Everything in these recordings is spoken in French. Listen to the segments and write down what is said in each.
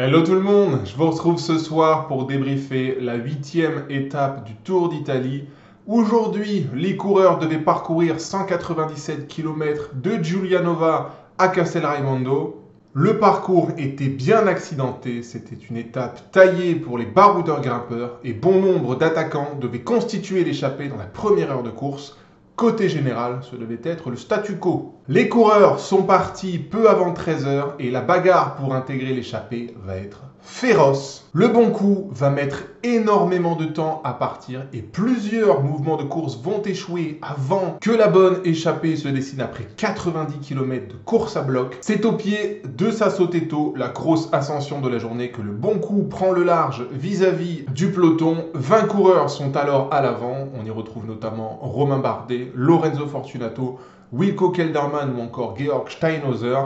Hello tout le monde, je vous retrouve ce soir pour débriefer la 8e étape du Tour d'Italie. Aujourd'hui, les coureurs devaient parcourir 197 km de Giulianova à Castelraimondo. Le parcours était bien accidenté, c'était une étape taillée pour les baroudeurs grimpeurs et bon nombre d'attaquants devaient constituer l'échappée dans la première heure de course. Côté général, ce devait être le statu quo. Les coureurs sont partis peu avant 13 h et la bagarre pour intégrer l'échappée va être féroce. Le bon coup va mettre énormément de temps à partir et plusieurs mouvements de course vont échouer avant que la bonne échappée se dessine après 90 km de course à bloc. C'est au pied de Sassotetto, la grosse ascension de la journée, que le bon coup prend le large vis-à-vis du peloton. 20 coureurs sont alors à l'avant. On y retrouve notamment Romain Bardet, Lorenzo Fortunato, Wilco Kelderman ou encore Georg Steinhauser.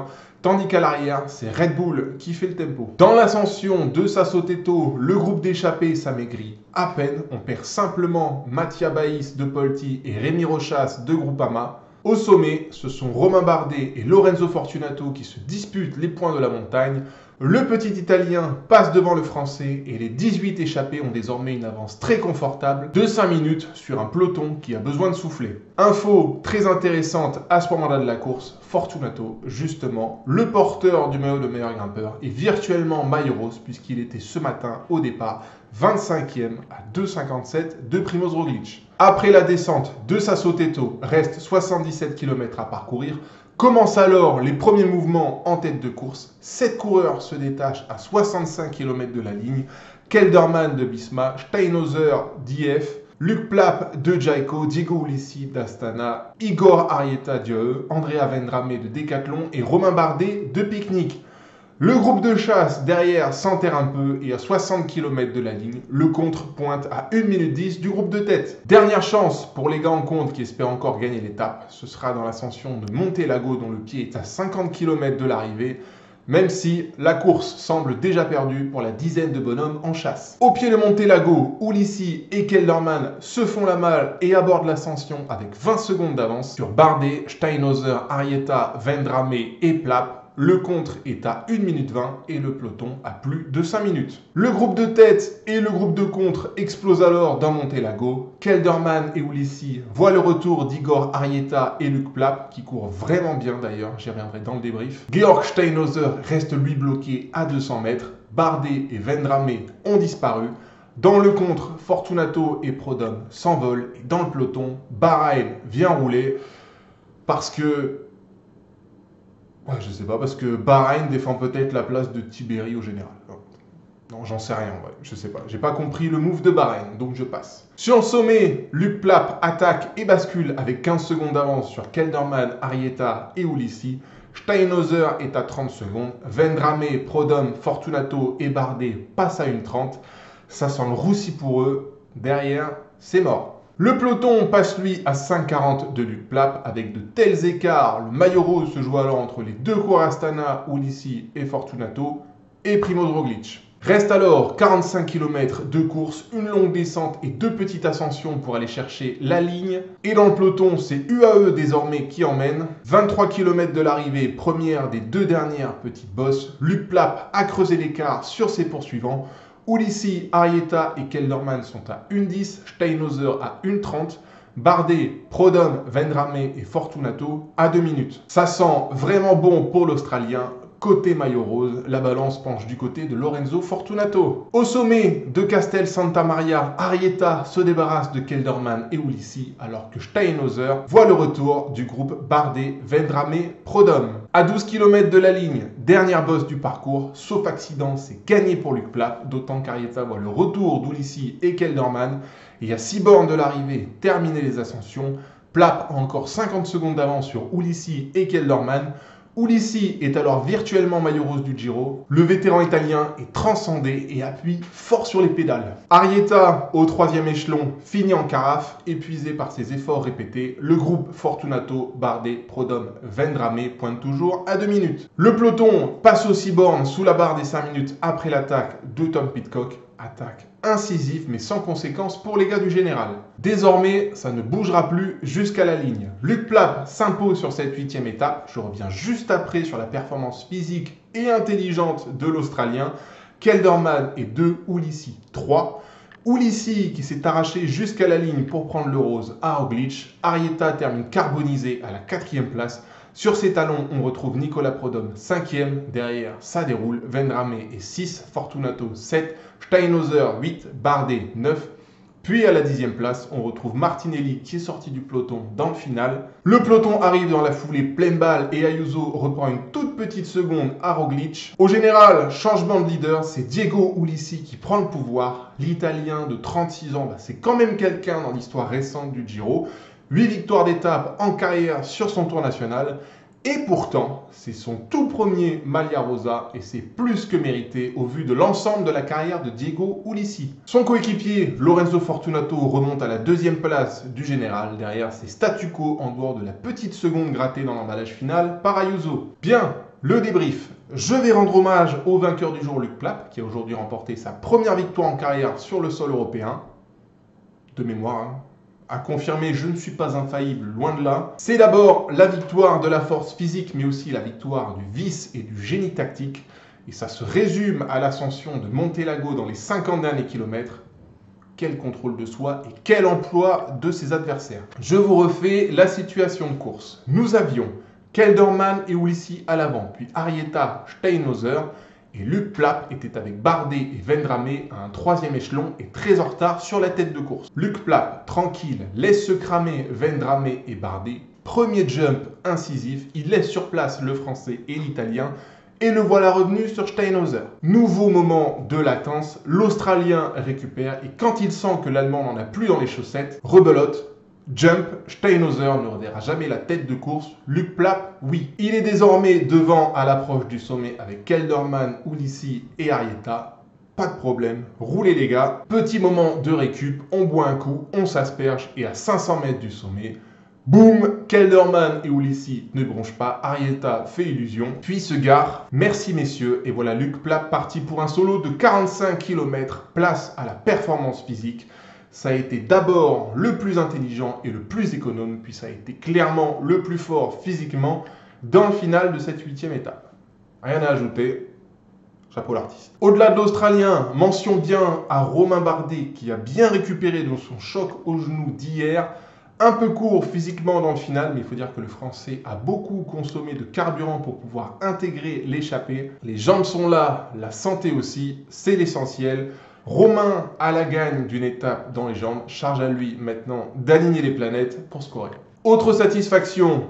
Tandis qu'à l'arrière, c'est Red Bull qui fait le tempo. Dans l'ascension de Sassotetto, le groupe d'échappés s'amaigrit à peine. On perd simplement Mattia Baïs de Polti et Rémi Rochas de Groupama. Au sommet, ce sont Romain Bardet et Lorenzo Fortunato qui se disputent les points de la montagne. Le petit Italien passe devant le Français et les 18 échappés ont désormais une avance très confortable de 5 minutes sur un peloton qui a besoin de souffler. Info très intéressante à ce moment-là de la course, Fortunato, justement, le porteur du maillot de meilleur grimpeur, est virtuellement maillot rose puisqu'il était ce matin au départ 25e à 2,57 de Primož Roglič. Après la descente de Sassotetto, reste 77 km à parcourir. Commencent alors les premiers mouvements en tête de course. 7 coureurs se détachent à 65 km de la ligne. Kelderman de Bisma, Steinhauser d'IF, Luc Plapp de Jayco, Diego Ulissi d'Astana, Igor Arrieta d'UAE, Andrea Vendrame de Decathlon et Romain Bardet de Picnic. Le groupe de chasse derrière s'enterre un peu et à 60 km de la ligne, le contre pointe à 1 minute 10 du groupe de tête. Dernière chance pour les gars en compte qui espèrent encore gagner l'étape, ce sera dans l'ascension de Montelago dont le pied est à 50 km de l'arrivée, même si la course semble déjà perdue pour la dizaine de bonhommes en chasse. Au pied de Montelago, Ulissi et Kelderman se font la malle et abordent l'ascension avec 20 secondes d'avance sur Bardet, Steinhauser, Arrieta, Vendrame et Plapp. Le contre est à 1 minute 20 et le peloton à plus de 5 minutes. Le groupe de tête et le groupe de contre explosent alors dans Montelago. Kelderman et Ulissi voient le retour d'Igor Arrieta et Luc Plapp, qui courent vraiment bien d'ailleurs, j'y reviendrai dans le débrief. Georg Steinhauser reste lui bloqué à 200 mètres. Bardet et Vendrame ont disparu. Dans le contre, Fortunato et Prudhomme s'envolent et dans le peloton, Bahrain vient rouler parce que... Ouais, je sais pas, parce que Bahrain défend peut-être la place de Tiberi au général. Non, j'en sais rien, ouais, je sais pas. J'ai pas compris le move de Bahrain, donc je passe. Sur le sommet, Luc Plapp attaque et bascule avec 15 secondes d'avance sur Kelderman, Arrieta et Ulissi. Steinhauser est à 30 secondes. Vendrame, Prudhomme, Fortunato et Bardet passent à 1,30. Ça sent le roussi pour eux. Derrière, c'est mort. Le peloton passe lui à 5,40 de Luc Plapp avec de tels écarts. Le maillot rose se joue alors entre les deux coureurs Astana, Ulissi et Fortunato et Primož Roglič. Reste alors 45 km de course, une longue descente et deux petites ascensions pour aller chercher la ligne. Et dans le peloton, c'est UAE désormais qui emmène. 23 km de l'arrivée, première des deux dernières petites bosses. Luc Plapp a creusé l'écart sur ses poursuivants. Ulissi, Arrieta et Kelderman sont à 1,10, Steinhauser à 1,30, Bardet, Prudhomme, Vendrame et Fortunato à 2 minutes. Ça sent vraiment bon pour l'Australien. Côté maillot rose, la balance penche du côté de Lorenzo Fortunato. Au sommet de Castel Santa Maria, Arrieta se débarrasse de Kelderman et Ulissi alors que Steinhauser voit le retour du groupe Bardet, Vendrame, Prudhomme. À 12 km de la ligne, dernière bosse du parcours, sauf accident, c'est gagné pour Luc Plapp, d'autant qu'Arrieta voit le retour d'Ulissi et Kelderman. Et à 6 bornes de l'arrivée, terminer les ascensions, Plapp a encore 50 secondes d'avance sur Ulissi et Kelderman. Ulissi est alors virtuellement maillot rose du Giro. Le vétéran italien est transcendé et appuie fort sur les pédales. Arrieta, au 3e échelon, finit en carafe, épuisé par ses efforts répétés. Le groupe Fortunato, Bardet, Prudhomme, Vendrame pointe toujours à 2 minutes. Le peloton passe aux 6 bornes sous la barre des 5 minutes après l'attaque de Tom Pidcock. Attaque incisive mais sans conséquence pour les gars du général. Désormais, ça ne bougera plus jusqu'à la ligne. Luc Plapp s'impose sur cette 8e étape. Je reviens juste après sur la performance physique et intelligente de l'Australien. Kelderman est 2, Ulissi 3. Ulissi qui s'est arraché jusqu'à la ligne pour prendre le rose à Roglic. Arrieta termine carbonisé à la 4e place. Sur ses talons, on retrouve Nicolas Prodhomme 5e. Derrière, ça déroule. Vendrame est 6, Fortunato 7, Steinhauser 8, Bardet 9. Puis à la 10e place, on retrouve Martinelli qui est sorti du peloton dans le final. Le peloton arrive dans la foulée pleine balle et Ayuso reprend une toute petite seconde à Roglic. Au général, changement de leader, c'est Diego Ulissi qui prend le pouvoir. L'Italien de 36 ans, c'est quand même quelqu'un dans l'histoire récente du Giro. 8 victoires d'étape en carrière sur son tour national. Et pourtant, c'est son tout premier Maglia Rosa et c'est plus que mérité au vu de l'ensemble de la carrière de Diego Ulissi. Son coéquipier, Lorenzo Fortunato, remonte à la 2e place du général. Derrière, c'est statu quo en dehors de la petite seconde grattée dans l'emballage final par Ayuso. Bien, le débrief. Je vais rendre hommage au vainqueur du jour, Luc Plapp, qui a aujourd'hui remporté sa première victoire en carrière sur le sol européen. De mémoire, hein. À confirmer, je ne suis pas infaillible, loin de là. C'est d'abord la victoire de la force physique, mais aussi la victoire du vice et du génie tactique. Et ça se résume à l'ascension de Montelago dans les 50 derniers kilomètres. Quel contrôle de soi et quel emploi de ses adversaires. Je vous refais la situation de course. Nous avions Kelderman et Ulissi à l'avant, puis Arrieta, Steinhauser. Et Luc Plapp était avec Bardet et Vendrame à un 3e échelon et très en retard sur la tête de course. Luc Plapp, tranquille, laisse se cramer Vendrame et Bardet. Premier jump incisif, il laisse sur place le Français et l'Italien. Et le voilà revenu sur Steinhauser. Nouveau moment de latence, l'Australien récupère et quand il sent que l'Allemand n'en a plus dans les chaussettes, rebelote. Jump, Steinhauser ne reverra jamais la tête de course. Luc Plapp, oui. Il est désormais devant à l'approche du sommet avec Kelderman, Ulissi et Arrieta. Pas de problème, roulez les gars. Petit moment de récup, on boit un coup, on s'asperge et à 500 mètres du sommet, boum, Kelderman et Ulissi ne bronchent pas, Arrieta fait illusion, puis se gare. Merci messieurs, et voilà Luc Plapp parti pour un solo de 45 km, place à la performance physique. Ça a été d'abord le plus intelligent et le plus économe, puis ça a été clairement le plus fort physiquement dans le final de cette 8e étape. Rien à ajouter, chapeau l'artiste. Au-delà de l'Australien, mention bien à Romain Bardet qui a bien récupéré de son choc au genou d'hier. Un peu court physiquement dans le final, mais il faut dire que le Français a beaucoup consommé de carburant pour pouvoir intégrer l'échappée. Les jambes sont là, la santé aussi, c'est l'essentiel. Romain a la gagne d'une étape dans les jambes, charge à lui maintenant d'aligner les planètes pour scorer. Autre satisfaction,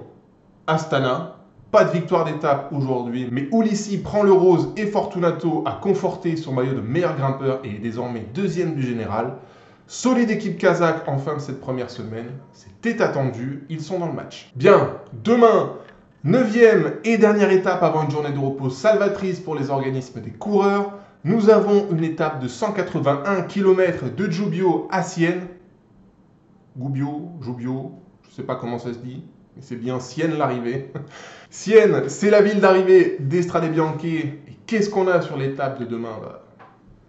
Astana. Pas de victoire d'étape aujourd'hui, mais Ulissi prend le rose et Fortunato a conforté son maillot de meilleur grimpeur et est désormais 2e du général. Solide équipe kazakh en fin de cette première semaine, c'était attendu, ils sont dans le match. Bien, demain, 9e et dernière étape avant une journée de repos salvatrice pour les organismes des coureurs. Nous avons une étape de 181 km de Gubbio à Sienne. Gubbio, je ne sais pas comment ça se dit, mais c'est bien Sienne l'arrivée. Sienne, c'est la ville d'arrivée d'Estrade Bianche. Et qu'est-ce qu'on a sur l'étape de demain?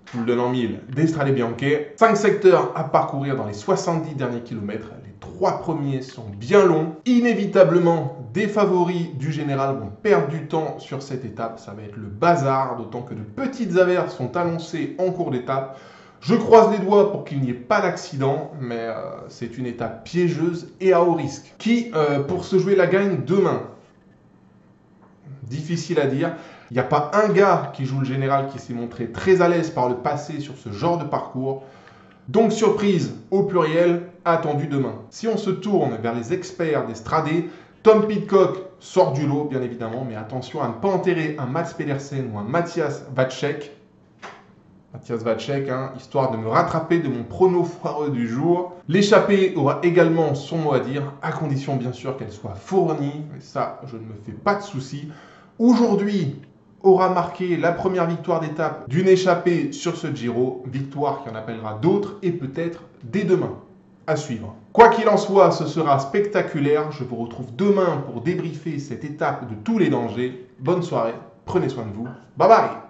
Je vous le donne en mille. d'Estrade Bianche. 5 secteurs à parcourir dans les 70 derniers kilomètres. Les 3 premiers sont bien longs. Inévitablement, des favoris du général vont perdre du temps sur cette étape. Ça va être le bazar, d'autant que de petites averses sont annoncées en cours d'étape. Je croise les doigts pour qu'il n'y ait pas d'accident, mais c'est une étape piégeuse et à haut risque. Qui, pour se jouer la gagne demain? Difficile à dire. Il n'y a pas un gars qui joue le général qui s'est montré très à l'aise par le passé sur ce genre de parcours. Donc surprise au pluriel, attendu demain. Si on se tourne vers les experts d'Estrade, Tom Pidcock sort du lot bien évidemment, mais attention à ne pas enterrer un Mats Pedersen ou un Matthias Vacek. Matthias Vacek, histoire de me rattraper de mon prono foireux du jour. L'échappée aura également son mot à dire, à condition bien sûr qu'elle soit fournie, mais ça je ne me fais pas de soucis. Aujourd'hui aura marqué la première victoire d'étape d'une échappée sur ce Giro, victoire qui en appellera d'autres et peut-être dès demain. À suivre. Quoi qu'il en soit, ce sera spectaculaire. Je vous retrouve demain pour débriefer cette étape de tous les dangers. Bonne soirée, prenez soin de vous. Bye bye.